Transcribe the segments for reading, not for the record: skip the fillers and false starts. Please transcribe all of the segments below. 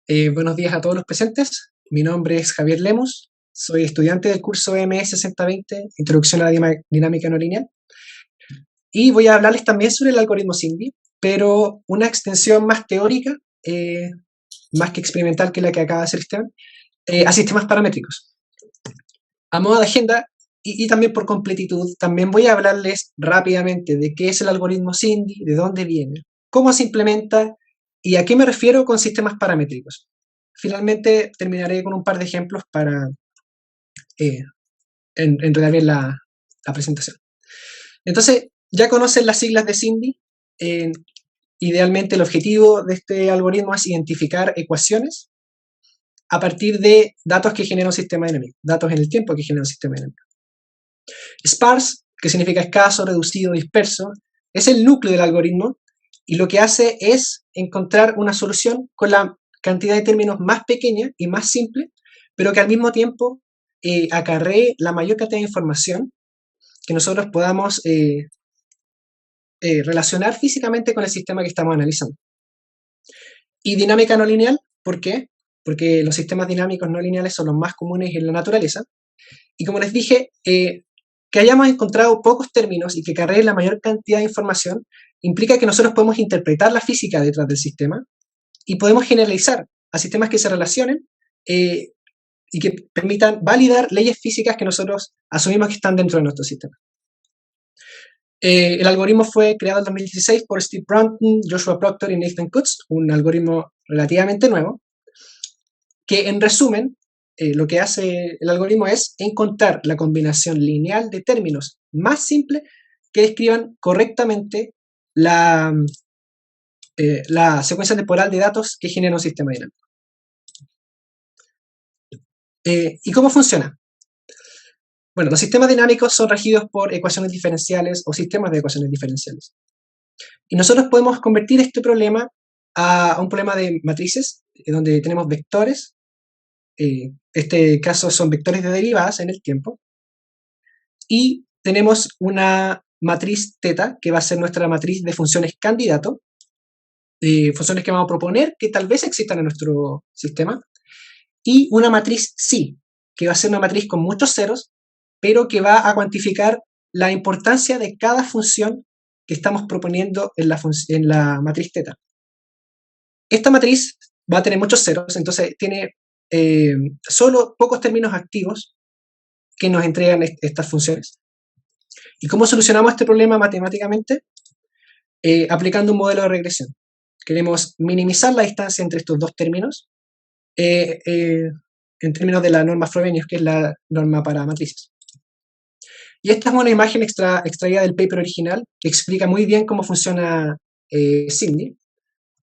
Buenos días a todos los presentes. Mi nombre es Javier Lemos. Soy estudiante del curso MS 6020, Introducción a la Dinámica No Lineal. Y voy a hablarles también sobre el algoritmo SIMD, pero una extensión más teórica, más que experimental que la que acaba de hacer Esteban, a sistemas paramétricos. A modo de agenda, y también por completitud, también voy a hablarles rápidamente de qué es el algoritmo SIMD, de dónde viene, cómo se implementa y a qué me refiero con sistemas paramétricos. Finalmente terminaré con un par de ejemplos para enredar bien la presentación. Entonces, ya conocen las siglas de SIMD. Idealmente el objetivo de este algoritmo es identificar ecuaciones a partir de datos que genera un sistema dinámico, datos en el tiempo que genera un sistema dinámico. Sparse, que significa escaso, reducido, disperso, es el núcleo del algoritmo y lo que hace es encontrar una solución con la cantidad de términos más pequeña y más simple, pero que al mismo tiempo acarree la mayor cantidad de información que nosotros podamos relacionar físicamente con el sistema que estamos analizando. Y dinámica no lineal, ¿por qué? Porque los sistemas dinámicos no lineales son los más comunes en la naturaleza. Y como les dije, que hayamos encontrado pocos términos y que acarreen la mayor cantidad de información implica que nosotros podemos interpretar la física detrás del sistema y podemos generalizar a sistemas que se relacionen y que permitan validar leyes físicas que nosotros asumimos que están dentro de nuestro sistema. El algoritmo fue creado en 2016 por Steve Brunton, Joshua Proctor y Nathan Kutz, un algoritmo relativamente nuevo, que en resumen, lo que hace el algoritmo es encontrar la combinación lineal de términos más simple que describan correctamente la secuencia temporal de datos que genera un sistema dinámico. ¿Y cómo funciona? Bueno, los sistemas dinámicos son regidos por ecuaciones diferenciales o sistemas de ecuaciones diferenciales. Y nosotros podemos convertir este problema a un problema de matrices, donde tenemos vectores. Este caso son vectores de derivadas en el tiempo. Y tenemos una matriz θ, que va a ser nuestra matriz de funciones candidato, funciones que vamos a proponer que tal vez existan en nuestro sistema, y una matriz psi, que va a ser una matriz con muchos ceros, pero que va a cuantificar la importancia de cada función que estamos proponiendo en la matriz θ. Esta matriz va a tener muchos ceros, entonces tiene solo pocos términos activos que nos entregan estas funciones. ¿Y cómo solucionamos este problema matemáticamente? Aplicando un modelo de regresión. Queremos minimizar la distancia entre estos dos términos en términos de la norma Frobenius, que es la norma para matrices. Y esta es una imagen extraída del paper original que explica muy bien cómo funciona SIMD.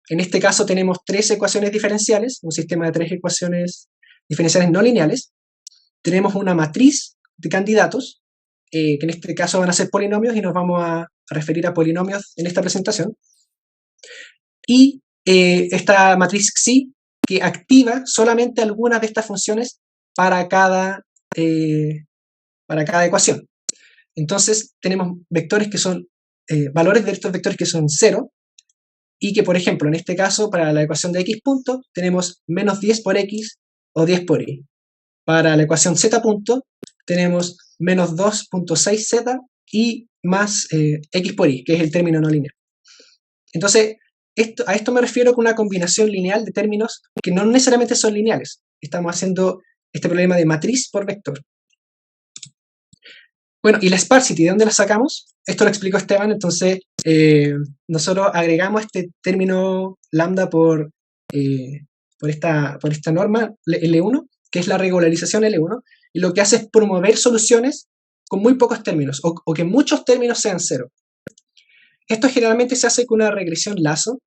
En este caso tenemos tres ecuaciones diferenciales, un sistema de tres ecuaciones diferenciales no lineales. Tenemos una matriz de candidatos, que en este caso van a ser polinomios y nos vamos a referir a polinomios en esta presentación. Y esta matriz psi, que activa solamente algunas de estas funciones para cada ecuación. Entonces tenemos vectores que son, valores de estos vectores que son 0, y que, por ejemplo, en este caso, para la ecuación de x punto, tenemos menos 10 por x o 10 por y. Para la ecuación z punto, tenemos menos 2.6z y más x por y, que es el término no lineal. Entonces, a esto me refiero con una combinación lineal de términos que no necesariamente son lineales. Estamos haciendo este problema de matriz por vector. Bueno, ¿y la sparsity, de dónde la sacamos? Esto lo explicó Esteban, entonces nosotros agregamos este término lambda por esta norma L1, que es la regularización L1, y lo que hace es promover soluciones con muy pocos términos, o que muchos términos sean 0. Esto generalmente se hace con una regresión lazo.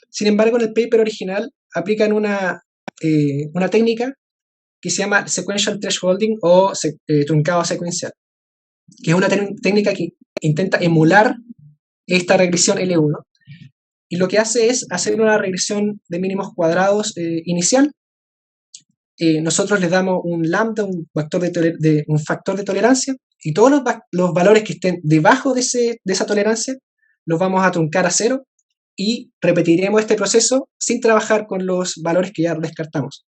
Sin embargo, en el paper original aplican una técnica que se llama sequential thresholding o truncado secuencial, que es una técnica que intenta emular esta regresión L1, y lo que hace es hacer una regresión de mínimos cuadrados inicial. Nosotros les damos un lambda, un factor de tolerancia, y todos los valores que estén debajo de esa tolerancia los vamos a truncar a 0, y repetiremos este proceso sin trabajar con los valores que ya descartamos.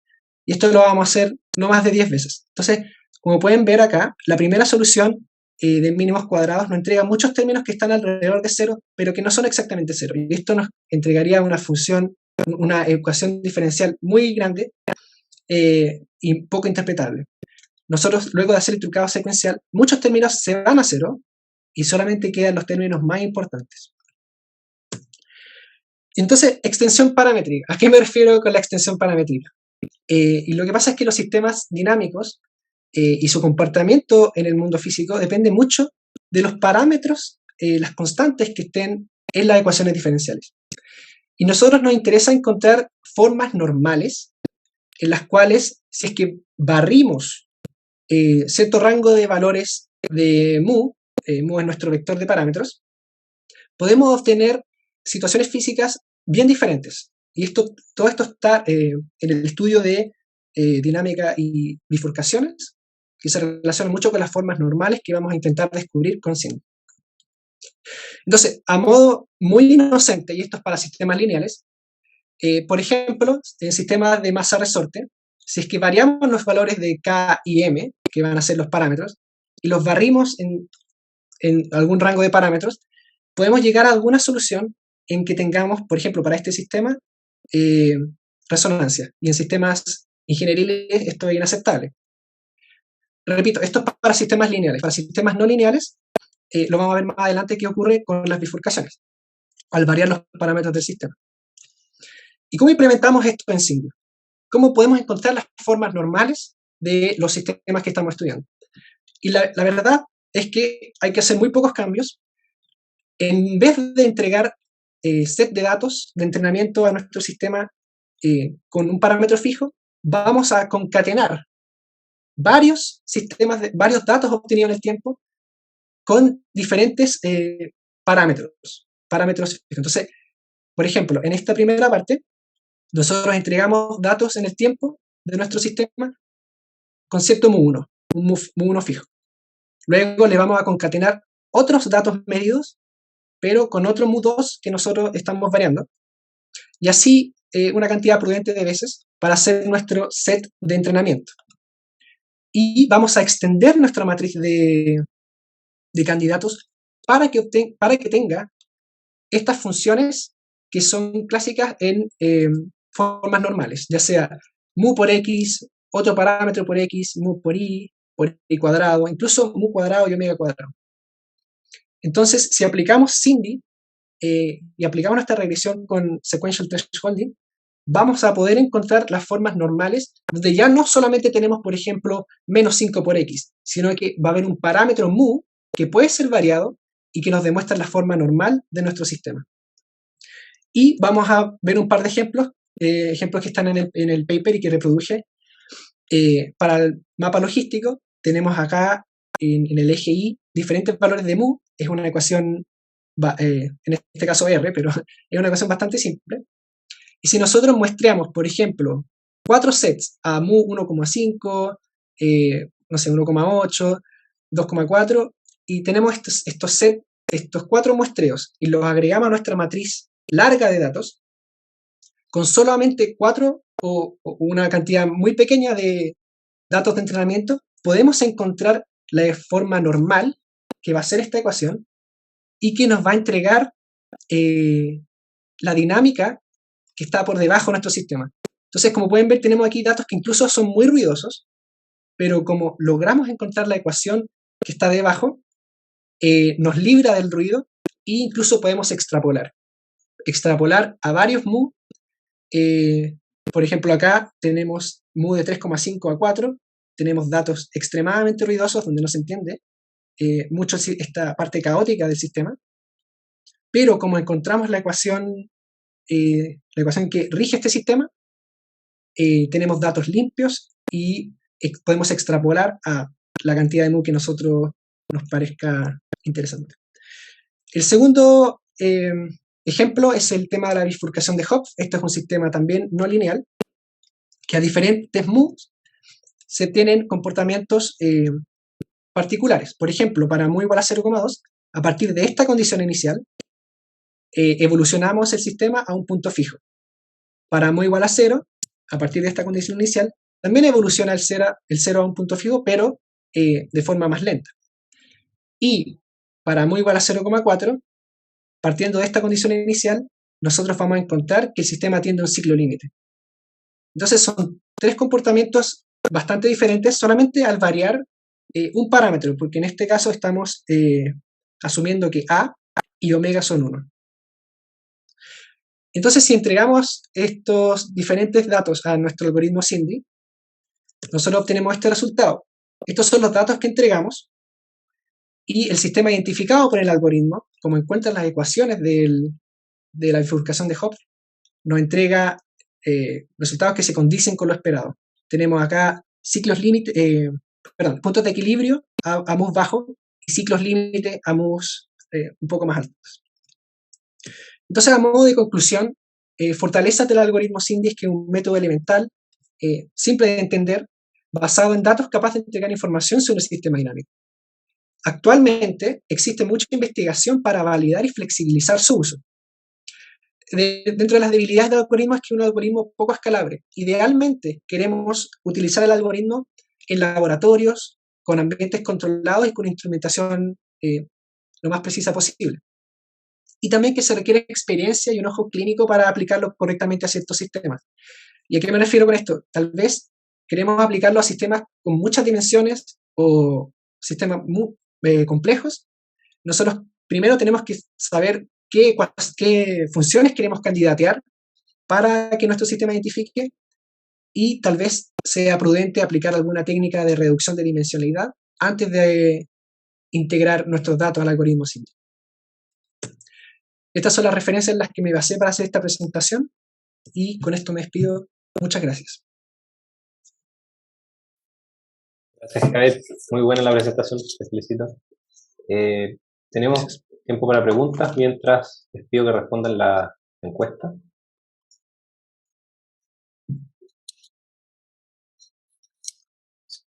Y esto lo vamos a hacer no más de 10 veces. Entonces, como pueden ver acá, la primera solución de mínimos cuadrados nos entrega muchos términos que están alrededor de cero, pero que no son exactamente cero. Y esto nos entregaría una función, una ecuación diferencial muy grande y poco interpretable. Nosotros, luego de hacer el trucado secuencial, muchos términos se van a cero y solamente quedan los términos más importantes. Entonces, extensión paramétrica. ¿A qué me refiero con la extensión paramétrica? Y lo que pasa es que los sistemas dinámicos y su comportamiento en el mundo físico depende mucho de los parámetros, las constantes que estén en las ecuaciones diferenciales. Y nosotros nos interesa encontrar formas normales en las cuales, si es que barrimos cierto rango de valores de mu es nuestro vector de parámetros, podemos obtener situaciones físicas bien diferentes. Y todo esto está en el estudio de dinámica y bifurcaciones, que se relaciona mucho con las formas normales que vamos a intentar descubrir con SIMD. Entonces, a modo muy inocente, y esto es para sistemas lineales, por ejemplo, en sistemas de masa-resorte, si es que variamos los valores de K y M, que van a ser los parámetros, y los barrimos en algún rango de parámetros, podemos llegar a alguna solución en que tengamos, por ejemplo, para este sistema, resonancia. Y en sistemas ingenieriles esto es inaceptable. Repito, esto es para sistemas lineales. Para sistemas no lineales, lo vamos a ver más adelante qué ocurre con las bifurcaciones, al variar los parámetros del sistema. ¿Y cómo implementamos esto en SIMD? ¿Cómo podemos encontrar las formas normales de los sistemas que estamos estudiando? Y la verdad es que hay que hacer muy pocos cambios. En vez de entregar set de datos de entrenamiento a nuestro sistema con un parámetro fijo, vamos a concatenar varios sistemas, varios datos obtenidos en el tiempo con diferentes parámetros fijos. Entonces, por ejemplo, en esta primera parte, nosotros entregamos datos en el tiempo de nuestro sistema con cierto mu1, un mu1 fijo. Luego le vamos a concatenar otros datos medidos, pero con otro mu2 que nosotros estamos variando. Y así una cantidad prudente de veces para hacer nuestro set de entrenamiento. Y vamos a extender nuestra matriz de candidatos para que tenga estas funciones que son clásicas en formas normales, ya sea mu por x, otro parámetro por x, mu por y cuadrado, incluso mu cuadrado y omega cuadrado. Entonces, si aplicamos SIMD y aplicamos nuestra regresión con sequential thresholding, vamos a poder encontrar las formas normales donde ya no solamente tenemos, por ejemplo, menos 5 por x, sino que va a haber un parámetro mu que puede ser variado y que nos demuestra la forma normal de nuestro sistema. Y vamos a ver un par de ejemplos que están en el paper y que reproduje. Para el mapa logístico tenemos acá en el eje Y diferentes valores de mu, es una ecuación, en este caso R, pero es una ecuación bastante simple. Y si nosotros muestreamos, por ejemplo, 4 sets a mu 1,5, no sé, 1,8, 2,4, y tenemos estos 4 muestreos y los agregamos a nuestra matriz larga de datos, con solamente 4 o una cantidad muy pequeña de datos de entrenamiento, podemos encontrar la forma normal que va a ser esta ecuación y que nos va a entregar la dinámica que está por debajo de nuestro sistema. Entonces, como pueden ver, tenemos aquí datos que incluso son muy ruidosos, pero como logramos encontrar la ecuación que está debajo, nos libra del ruido e incluso podemos extrapolar a varios mu. Por ejemplo, acá tenemos mu de 3,5 a 4, tenemos datos extremadamente ruidosos donde no se entiende mucho esta parte caótica del sistema, pero como encontramos la ecuación que rige este sistema, tenemos datos limpios y podemos extrapolar a la cantidad de mu que a nosotros nos parezca interesante. El segundo ejemplo es el tema de la bifurcación de Hopf. Esto es un sistema también no lineal, que a diferentes mu se tienen comportamientos particulares. Por ejemplo, para mu igual a 0,2, a partir de esta condición inicial, evolucionamos el sistema a un punto fijo. Para mu igual a 0, a partir de esta condición inicial, también evoluciona el 0 a un punto fijo, pero de forma más lenta. Y para mu igual a 0,4, partiendo de esta condición inicial, nosotros vamos a encontrar que el sistema tiende a un ciclo límite. Entonces son tres comportamientos bastante diferentes solamente al variar un parámetro, porque en este caso estamos asumiendo que A y omega son 1. Entonces, si entregamos estos diferentes datos a nuestro algoritmo SIMD, nosotros obtenemos este resultado. Estos son los datos que entregamos y el sistema identificado por el algoritmo, como encuentra las ecuaciones de la bifurcación de Hopf, nos entrega resultados que se condicen con lo esperado. Tenemos acá ciclos límite, puntos de equilibrio a mus bajo y ciclos límite a mus un poco más altos. Entonces, a modo de conclusión, fortaleza del algoritmo SIMD es que es un método elemental, simple de entender, basado en datos capaz de entregar información sobre el sistema dinámico. Actualmente existe mucha investigación para validar y flexibilizar su uso. Dentro de las debilidades del algoritmo es que es un algoritmo poco escalable. Idealmente queremos utilizar el algoritmo en laboratorios, con ambientes controlados y con instrumentación lo más precisa posible. Y también que se requiere experiencia y un ojo clínico para aplicarlo correctamente a ciertos sistemas. ¿Y a qué me refiero con esto? Tal vez queremos aplicarlo a sistemas con muchas dimensiones o sistemas muy complejos. Nosotros primero tenemos que saber qué funciones queremos candidatear para que nuestro sistema identifique y tal vez sea prudente aplicar alguna técnica de reducción de dimensionalidad antes de integrar nuestros datos al algoritmo SIMD. Estas son las referencias en las que me basé para hacer esta presentación y con esto me despido. Muchas gracias. Gracias, Javier. Muy buena la presentación, te felicito. Tenemos tiempo para preguntas mientras les pido que respondan la encuesta.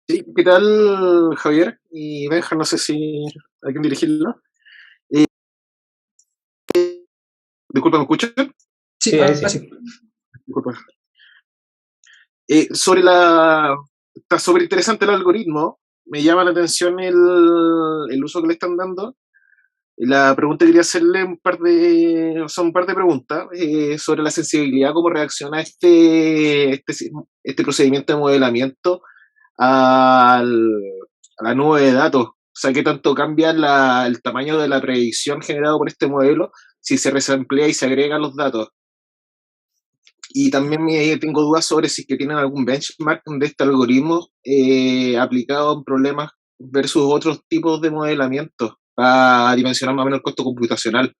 Sí, ¿qué tal, Javier? Y Benja, no sé si hay que dirigirlo. Disculpa, ¿me escuchan? Sí, ahora sí. Disculpa. Está súper interesante el algoritmo. Me llama la atención el uso que le están dando. La pregunta que quería hacerle son un par de preguntas sobre la sensibilidad, cómo reacciona este procedimiento de modelamiento a la nube de datos. O sea, qué tanto cambia el tamaño de la predicción generado por este modelo si se resamplea y se agregan los datos. Y también tengo dudas sobre si que tienen algún benchmark de este algoritmo aplicado en problemas versus otros tipos de modelamiento para dimensionar más o menos el costo computacional.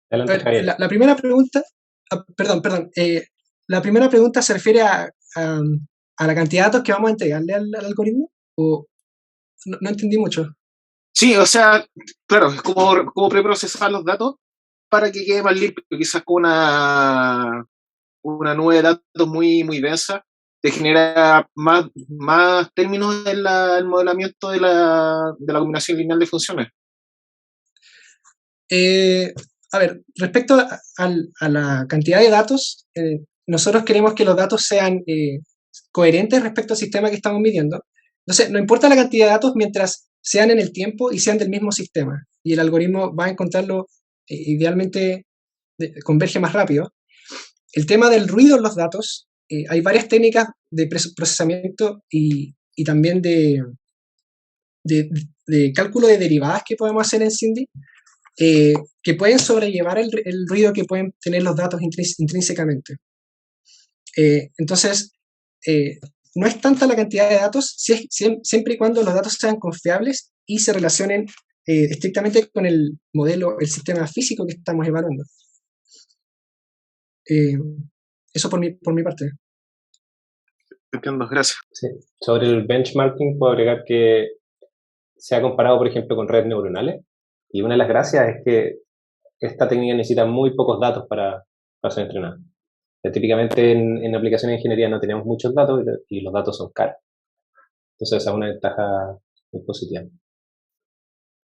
La primera pregunta, perdón, la primera pregunta se refiere a la cantidad de datos que vamos a entregarle al algoritmo, o no entendí mucho. Sí, o sea, claro, es como preprocesar los datos para que quede más limpio, quizás con una nube de datos muy, muy densa, te genera más términos en el modelamiento de la combinación lineal de funciones. A ver, respecto a la cantidad de datos, nosotros queremos que los datos sean coherentes respecto al sistema que estamos midiendo. Entonces, no importa la cantidad de datos mientras sean en el tiempo y sean del mismo sistema. Y el algoritmo va a encontrarlo, idealmente converge más rápido. El tema del ruido en los datos, hay varias técnicas de procesamiento y también de cálculo de derivadas que podemos hacer en SIMD, que pueden sobrellevar el ruido que pueden tener los datos intrínsecamente. Entonces, no es tanta la cantidad de datos, siempre y cuando los datos sean confiables y se relacionen estrictamente con el modelo, el sistema físico que estamos evaluando. Eso por mi parte. Entiendo, gracias. Sí. Sobre el benchmarking, puedo agregar que se ha comparado, por ejemplo, con redes neuronales. Y una de las gracias es que esta técnica necesita muy pocos datos para ser entrenada. Típicamente en aplicaciones de ingeniería no tenemos muchos datos y los datos son caros. Entonces esa es una ventaja muy positiva.